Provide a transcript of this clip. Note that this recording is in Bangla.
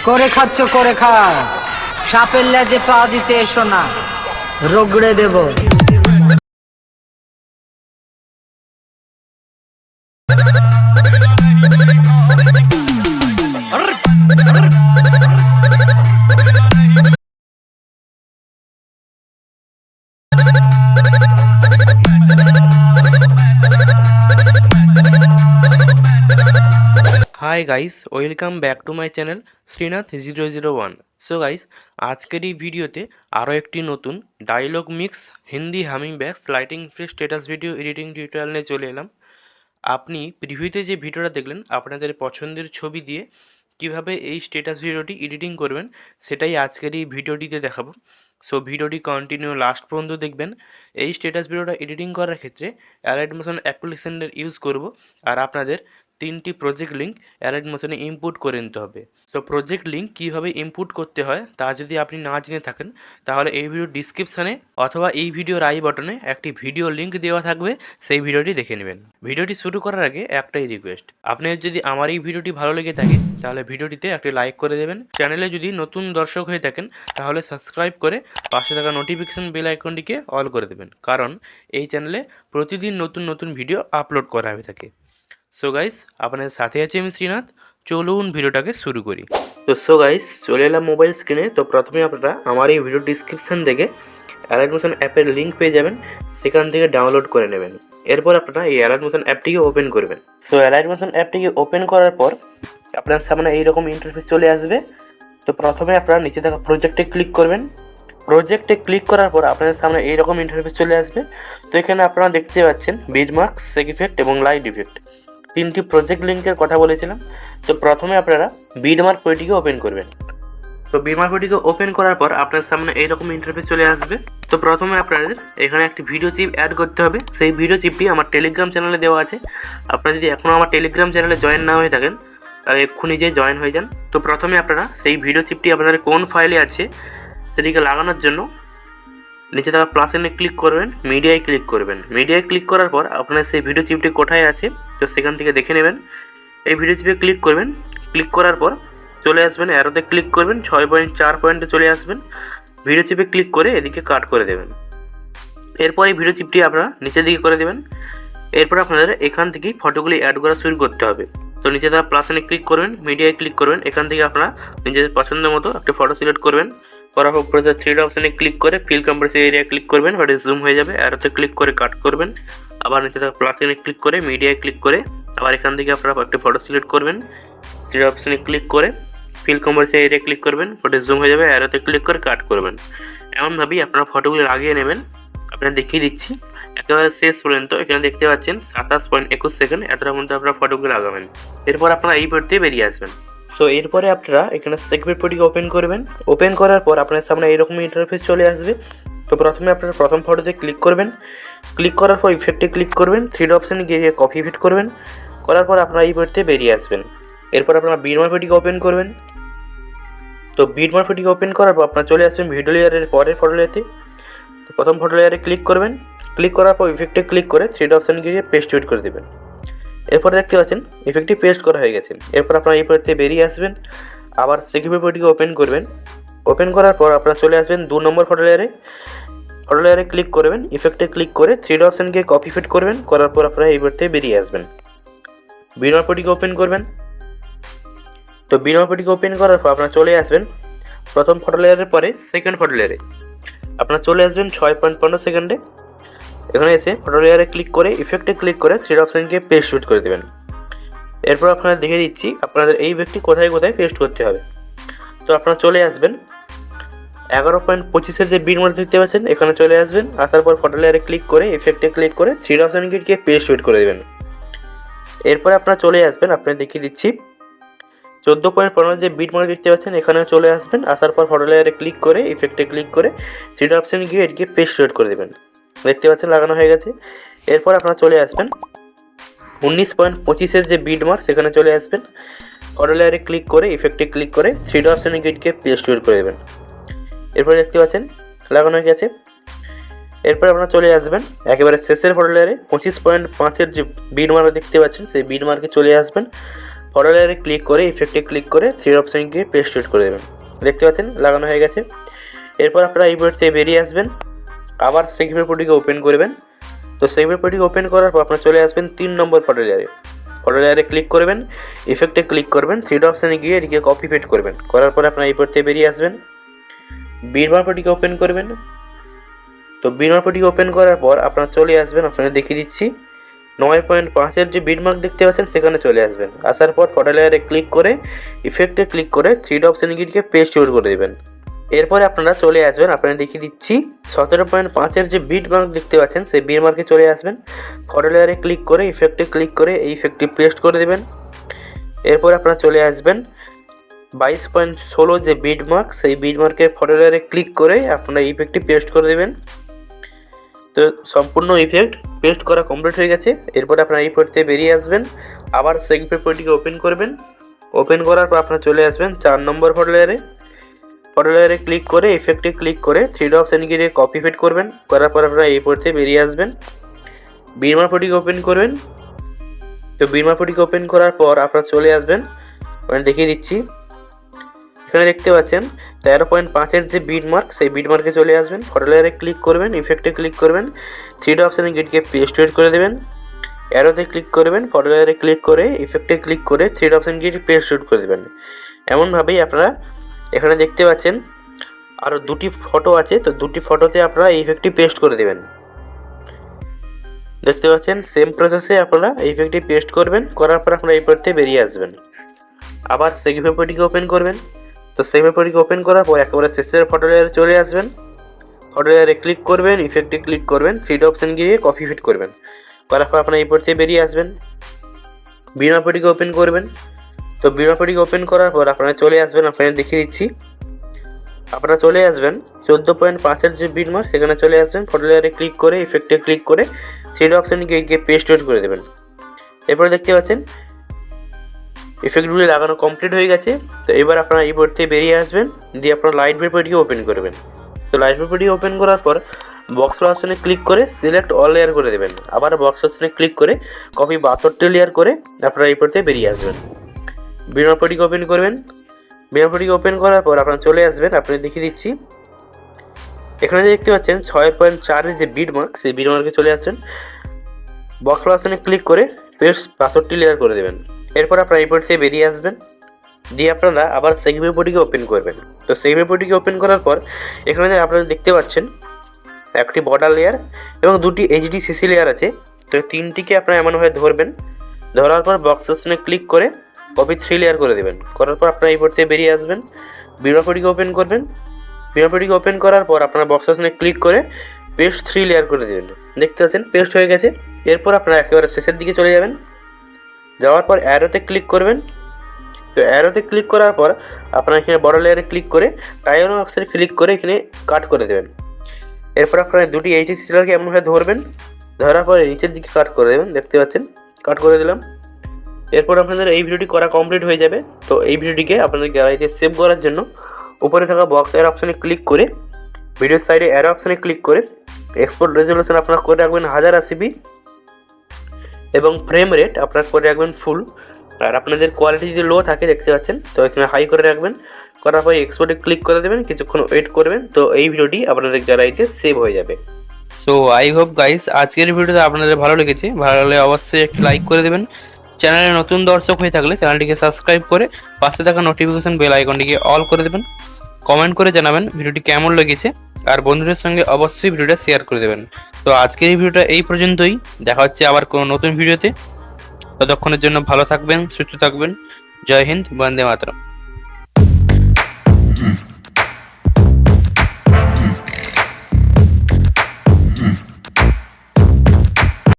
করে খাচ্ছ করে খাও, সাপের লেজে পা দিতে এসো না, রগড়ে দেব। Hi guys, welcome back to my channel Shrinath 001। So guys, আজকের এই ভিডিওতে আরও একটি নতুন dialogue mix Hindi humming bags lighting free status video editing tutorial নিয়ে চলে এলাম। আপনি প্রিভিউতে যে ভিডিওটা দেখলেন আপনাদের পছন্দের ছবি দিয়ে কিভাবে এই স্ট্যাটাস ভিডিওটি এডিটিং করবেন সেটাই আজকের এই ভিডিওটিতে দেখাবো। সো ভিডিওটি কন্টিনিউ লাস্ট পর্যন্ত দেখবেন। এই স্ট্যাটাস ভিডিওটা এডিটিং করার ক্ষেত্রে Alightmotion অ্যাপ্লিকেশনের ইউজ করব, আর আপনাদের 3টি প্রজেক্ট লিঙ্ক Alightmotionে ইনপুট করে নিতে হবে। সো প্রজেক্ট লিঙ্ক কীভাবে ইনপুট করতে হয় তা যদি আপনি না জেনে থাকেন তাহলে এই ভিডিও ডিসক্রিপশানে অথবা এই ভিডিওর আই বাটনে একটি ভিডিও লিঙ্ক দেওয়া থাকবে, সেই ভিডিওটি দেখে নেবেন। ভিডিওটি শুরু করার আগে একটাই রিকোয়েস্ট, আপনার যদি আমার এই ভিডিওটি ভালো লেগে থাকে তাহলে ভিডিওটিতে একটি লাইক করে দেবেন। চ্যানেলে যদি নতুন দর্শক হয়ে থাকেন তাহলে সাবস্ক্রাইব করে পাশে থাকা নোটিফিকেশন বেল আইকনটিকে অল করে দেবেন, কারণ এই চ্যানেলে প্রতিদিন নতুন নতুন ভিডিও আপলোড করা হয়ে থাকে। সো গাইস, আপনাদের সাথে আছি আমি শ্রীনাথ, চলুন ভিডিওটাকে শুরু করি। তো সো গাইস, চলে এলাম মোবাইল স্ক্রিনে। তো প্রথমে আপনারা আমার এই ভিডিও ডিসক্রিপশান থেকে Alightmotion অ্যাপের লিঙ্ক পেয়ে যাবেন, সেখান থেকে ডাউনলোড করে নেবেন। এরপর আপনারা এই Alightmotion অ্যাপটিকে ওপেন করবেন। সো Alightmotion অ্যাপটিকে ওপেন করার পর আপনার সামনে এইরকম ইন্টারফেস চলে আসবে। তো প্রথমে আপনারা নিচে থাকা প্রজেক্টে ক্লিক করবেন। প্রজেক্টে ক্লিক করার পর আপনাদের সামনে এইরকম ইন্টারফেস চলে আসবে। তো এখানে আপনারা দেখতে পাচ্ছেন বিটমার্ক, সেক ইফেক্ট এবং লাইট ইফেক্ট, 3টি প্রজেক্ট লিঙ্কের কথা বলেছিলাম। তো প্রথমে আপনারা বিটমার্ক পেটিকে ওপেন করবেন। তো বিটমার্ক পেটিকে ওপেন করার পর আপনার সামনে এইরকম ইন্টারফেস চলে আসবে। তো প্রথমে আপনাদের এখানে একটি ভিডিও চিপ অ্যাড করতে হবে। সেই ভিডিও চিপটি আমার টেলিগ্রাম চ্যানেলে দেওয়া আছে। আপনারা যদি এখনও আমার টেলিগ্রাম চ্যানেলে জয়েন না হয়ে থাকেন তাহলে এক্ষুনি যেয়ে জয়েন হয়ে যান। তো প্রথমে আপনারা সেই ভিডিও চিপটি আপনাদের কোন ফাইলে আছে সেটিকে লাগানোর জন্য নিচে থাকা প্লাস এনে ক্লিক করবেন, মিডিয়ায় ক্লিক করবেন। মিডিয়ায় ক্লিক করার পর আপনার সেই ভিডিও চিপটি কোথায় আছে তো সেখান থেকে দেখে নেবেন। এই ভিডিও চিপে ক্লিক করবেন। ক্লিক করার পর চলে আসবেন, অ্যারোতে ক্লিক করবেন, 6.4 পয়েন্টে চলে আসবেন। ভিডিও চিপে ক্লিক করে এদিকে কাট করে দেবেন। এরপর এই ভিডিও চিপটি আপনারা নিচের দিকে করে দেবেন। এরপর আপনাদের এখান থেকেই ফটোগুলি অ্যাড করা শুরু করতে হবে। তো নিচে থাকা প্লাস এনে ক্লিক করবেন, মিডিয়ায় ক্লিক করবেন। এখান থেকে আপনারা নিজেদের পছন্দের মতো একটা ফটো সিলেক্ট করবেন। করার পর উপরে 3 অপশানে ক্লিক করে ফিল কম্প্রেস এরিয়া ক্লিক করবেন, ওটা জুম হয়ে যাবে। অ্যারোতে ক্লিক করে কাট করবেন। আবার নিচে থাকা প্লাস এনে ক্লিক করে মিডিয়ায় ক্লিক করে আবার এখান থেকে আপনারা একটা ফটো সিলেক্ট করবেন। 3 অপশানে ক্লিক করে ফিল কম্প্রেস এরিয়া ক্লিক করবেন, ওটা জুম হয়ে যাবে। অ্যারোতে ক্লিক করে কাট করবেন। এমনভাবেই আপনারা ফটোগুলি লাগিয়ে নেবেন। আপনারা দেখিয়ে দিচ্ছি একেবারে শেষ পর্যন্ত। এখানে দেখতে পাচ্ছেন 27.21 সেকেন্ড, এতটার মধ্যে আপনারা ফটোগুলো লাগাবেন। এরপর আপনারা এই পয়েন্ট থেকে বেরিয়ে আসবেন। সো এরপরে আপনারা এখানে সেগমেন্ট পেটিকে ওপেন করবেন। ওপেন করার পর আপনার সামনে এইরকম ইন্টারফেস চলে আসবে। তো প্রথমে আপনারা প্রথম ফটোতে ক্লিক করবেন। ক্লিক করার পর ইফেক্টে ক্লিক করবেন, 3 অপশানে গিয়ে কপি ইফেক্ট করবেন। করার পর আপনারা এই পয়েন্ট থেকে বেরিয়ে আসবেন। এরপর আপনারা বিটমার্ক পেটিকে ওপেন করবেন। তো বিটমার্ক পেটিকে ওপেন করার পর আপনারা চলে আসবেন ভিডিও লেয়ারের পরের ফটো লেয়ারে। তো প্রথম ফটো লেয়ারে ক্লিক করবেন। ক্লিক করার পর ইফেক্টে ক্লিক করে 3 অপশানে গিয়ে পেস্ট ইউট করে দেবেন। এরপর দেখতে পাচ্ছেন ইফেক্টটি পেস্ট করা হয়ে গেছে। এরপর আপনারা এই পয়েন্ট থেকে বেরিয়ে আসবেন। আবার সেকেন্ড পেটিকে ওপেন করবেন। ওপেন করার পর আপনারা চলে আসবেন 2 নম্বর ফটো লেয়ারে। ফটো লেয়ারে ক্লিক করবেন, ইফেক্টে ক্লিক করে 3 অপশানে গিয়ে কপি ফিট করবেন। করার পর আপনারা এই পয়েন্ট থেকে বেরিয়ে আসবেন। বিটমার্ক পেটিকে ওপেন করবেন। তো বিটমার্ক পেটিকে ওপেন করার পর আপনারা চলে আসবেন প্রথম ফটো লেয়ারের পরে সেকেন্ড ফটো লেয়ারে। আপনারা চলে আসবেন 6.15 সেকেন্ডে। এখানে এসে ফটো লেয়ারে ক্লিক করে ইফেক্টে ক্লিক করে 3 অপশানকে পেস্ট শুট করে দেবেন। এরপর আপনারা দেখে দিচ্ছি আপনাদের এই ব্যক্তি কোথায় কোথায় পেস্ট করতে হবে। তো আপনারা চলে আসবেন 11.25 যে বিটমার্ক দেখতে পাচ্ছেন, এখানে চলে আসবেন। আসার পর ফটো লেয়ারে ক্লিক করে ইফেক্টে ক্লিক করে 3 অপশানকে গিয়ে পেস্ট শুট করে দেবেন। এরপর আপনারা চলে আসবেন, আপনারা দেখিয়ে দিচ্ছি 14.15 যে বিটমার্ক দেখতে পাচ্ছেন, এখানে চলে আসবেন। আসার পর ফটো লেয়ারে ক্লিক করে ইফেক্টে ক্লিক করে 3 অপশানে গিয়ে এটিকে পেস্ট শুট করে দেবেন। দেখতে পাচ্ছেন লাগানো হয়ে গেছে। এরপর আপনারা চলে আসবেন 19.25 যে বিটমার্ক, সেখানে চলে আসবেন। ফটো লেয়ারে ক্লিক করে ইফেক্টে ক্লিক করে 3 অপশানে গিয়ে পেস্ট শুট করে দেবেন। এরপর দেখতে পাচ্ছেন লাগানো হয়ে গেছে। এরপর আপনারা চলে আসবেন একেবারে শেষের ফটো লেয়ারে 25.5 যে বিটমার্ক দেখতে পাচ্ছেন, সেই বিটমার্কে চলে আসবেন। ফটো লেয়ারে ক্লিক করে ইফেক্টে ক্লিক করে থ্রি অপশানে গিয়ে পেস্ট করে দেবেন। দেখতে পাচ্ছেন লাগানো হয়ে গেছে। এরপর আপনারা এই বোর্ড থেকে বেরিয়ে আসবেন, আবার সেকেন্ড পেপারটিকে ওপেন করবেন। তো সেকেন্ড পেপারটিকে ওপেন করার পর আপনারা চলে আসবেন 3 নম্বর ফটো লেয়ারে। ফটো লেয়ারে ক্লিক করবেন, ইফেক্টে ক্লিক করবেন, থ্রি অপশানে গিয়ে এটিকে কপি পেস্ট করবেন। করার পর আপনারা এই বোর্ড থেকে বেরিয়ে আসবেন, বিটমার্কটিকে ওপেন করবেন। তো বিটমার্কটিকে ওপেন করার পর আপনারা চলে আসবেন, আপনাদের দেখিয়ে দিচ্ছি 9.5-এর যে বিটমার্ক দেখতে পাচ্ছেন সেখানে চলে আসবেন। আসার পর ফটো লেয়ারে ক্লিক করে ইফেক্টে ক্লিক করে থ্রি অপশানে গিয়ে পেস্ট করে দেবেন। এরপরে আপনারা চলে আসবেন, আপনাদের দেখিয়ে দিচ্ছি 17.5-এর যে বিটমার্ক দেখতে পাচ্ছেন সেই বিটমার্কে চলে আসবেন। ফটো লেয়ারে ক্লিক করে ইফেক্টে ক্লিক করে এই ইফেক্টটি পেস্ট করে দেবেন। এরপর আপনারা চলে আসবেন 22.16 যে বিটমার্ক সেই বিটমার্কের ফটো লেয়ারে ক্লিক করে আপনারা ইফেক্টটি পেস্ট করে দেবেন। তো সম্পূর্ণ ইফেক্ট পেস্ট করা কমপ্লিট হয়ে গেছে। এরপর আপনারা এই পেজ থেকে বেরিয়ে আসবেন, আবার সেকেন্ড পেপারটিকে ওপেন করবেন। ওপেন করার পর আপনারা চলে আসবেন 4 নম্বর ফটো লেয়ারে। ফটো লেয়ারে ক্লিক করে ইফেক্টে ক্লিক করে থ্রি অপশানে গিয়ে কপি পেস্ট করবেন। করার পর আপনারা এই পেজ থেকে বেরিয়ে আসবেন, বিটমার্কটিকে ওপেন করবেন। তো বিটমার্কটিকে ওপেন করার পর আপনারা চলে আসবেন, আমি দেখিয়ে দিচ্ছি এখানে দেখতে পাচ্ছেন 13.5-এর যে বিটমার্ক সেই বিটমার্কে চলে আসবেন। ফটো লেয়ারে ক্লিক করবেন, ইফেক্টে ক্লিক করবেন, থ্রি অপশানে গিয়ে পেস্ট করে দেবেন। অ্যারোতে ক্লিক করবেন, ফটো লেয়ারে ক্লিক করে ইফেক্টে ক্লিক করে থ্রি অপশানে গিয়ে পেস্ট করে দেবেন। এমনভাবেই আপনারা এখানে দেখতে পাচ্ছেন আরও 2টি ফটো আছে, তো 2টি ফটোতে আপনারা এই ইফেক্টটি পেস্ট করে দেবেন। দেখতে পাচ্ছেন সেম প্রসেসে আপনারা এই ইফেক্টটি পেস্ট করবেন। করার পর আপনারা এই পথে বেরিয়ে আসবেন, আবার সেকেন্ড পেপারটিকে ওপেন করবেন। তো সেকেন্ড পেপারটিকে ওপেন করার পর একেবারে শেষের ফটো লেয়ারে চলে আসবেন। ফটো লেয়ারে ক্লিক করবেন, ইফেক্টে ক্লিক করবেন, থ্রি অপশান গিয়ে কপি ফিট করবেন। করার পর আপনারা এই পথে বেরিয়ে আসবেন, বিটমার্কটিকে ওপেন করবেন। তো বিটমার্কটিকে ওপেন করার পর আপনারা চলে আসবেন, আপনাদের দেখিয়ে দিচ্ছি আপনারা চলে আসবেন 14.5-এর যে বিটমার্ক সেখানে চলে আসবেন। ফটো লেয়ারে ক্লিক করে ইফেক্টে ক্লিক করে থ্রি অপশানে গিয়ে পেস্ট করে দেবেন। এরপরে দেখতে পাচ্ছেন ইফেক্টগুলি লাগানো কমপ্লিট হয়ে গেছে। তো এবার আপনারা এই বোর্ড থেকে বেরিয়ে আসবেন, দিয়ে আপনারা লাইট পেপারটিকে ওপেন করবেন। তো লাইট পেপারটি ওপেন করার পর বক্স অপশানে ক্লিক করে সিলেক্ট অল লেয়ার করে দেবেন। আবার বক্স অপশানে ক্লিক করে কপি 62 লেয়ার করে আপনারা এই বোর্ড থেকে বেরিয়ে আসবেন, বিটমার্কটিকে ওপেন করবেন। বিটমার্কটিকে ওপেন করার পর আপনারা চলে আসবেন, আপনাদের দেখিয়ে দিচ্ছি এখানে দেখতে পাচ্ছেন 6.4-এর যে বিটমার্ক সেই বিটমার্কে চলে আসবেন। বক্স অপশানে ক্লিক করে পেস্ট 62 লেয়ার করে দেবেন। এরপর আপনারা এই বোর্ড থেকে বেরিয়ে আসবেন, দিয়ে আপনারা আবার সেকেন্ড পেপারটিকে ওপেন করবেন। তো সেকেন্ড পেপারটিকে ওপেন করার পর এখানে আপনারা দেখতে পাচ্ছেন একটি বর্ডার লেয়ার এবং 2টি এইচডি সিসি লেয়ার আছে। তো 3টিকে আপনারা এমনভাবে ধরবেন, ধরার পর বক্স অপশানে ক্লিক করে কপি 3 লেয়ার করে দেবেন। করার পর আপনারা এই বোর্ড থেকে বেরিয়ে আসবেন, বিটমার্কটিকে ওপেন করবেন। বিটমার্কটিকে ওপেন করার পর আপনারা বক্স অপশানে ক্লিক করে পেস্ট 3 লেয়ার করে দেবেন। দেখতে পাচ্ছেন পেস্ট হয়ে গেছে। এরপর আপনারা একেবারে শেষের দিকে চলে যাবেন, যাওয়ার পর অ্যারোতে ক্লিক করবেন। তো অ্যারোতে ক্লিক করার পর আপনারা এখানে বড় লেয়ারে ক্লিক করে টাইম অপশানে ক্লিক করে এখানে কাট করে দেবেন। এরপর আপনারা 2টি এইচডি লেয়ারকে এমনভাবে ধরবেন, ধরার পরে নিচের দিকে কাট করে দেবেন। দেখতে পাচ্ছেন কাট করে দিলাম। এরপর আপনাদের এই ভিডিওটি করা কমপ্লিট হয়ে যাবে। তো এই ভিডিওটিকে আপনাদের গ্যালারিতে সেভ করার জন্য উপরে থাকা বক্স এর অপশানে ক্লিক করে ভিডিওর সাইডে অ্যারো অপশানে ক্লিক করে এক্সপোর্ট রেজলিউশন আপনারা করে রাখবেন 1080p এবং ফ্রেম রেট আপনারা করে রাখবেন ফুল। আর আপনাদের কোয়ালিটি যদি লো থাকে দেখতে পাচ্ছেন, তো এখানে হাই করে রাখবেন। করার পর এক্সপোর্টে ক্লিক করে দেবেন, কিছুক্ষণ ওয়েট করবেন। তো এই ভিডিওটি আপনাদের গ্যালারিতে সেভ হয়ে যাবে। সো আই হোপ গাইস আজকের ভিডিওতে আপনাদের ভালো লেগেছে। ভালো লাগলে অবশ্যই একটি লাইক করে দেবেন। চ্যানেলে নতুন দর্শক হয়ে থাকলে চ্যানেলটিকে সাবস্ক্রাইব করে পাশে থাকা নোটিফিকেশন বেল আইকনটিকে অল করে দেবেন। কমেন্ট করে জানাবেন ভিডিওটি কেমন লেগেছে, আর বন্ধুদের সঙ্গে অবশ্যই ভিডিওটা শেয়ার করে দেবেন। তো আজকের এই ভিডিওটা এই পর্যন্তই, দেখা হচ্ছে আবার কোনো নতুন ভিডিওতে। ততক্ষণের জন্য ভালো থাকবেন, সুস্থ থাকবেন। জয় হিন্দ, বন্দে মাতরম।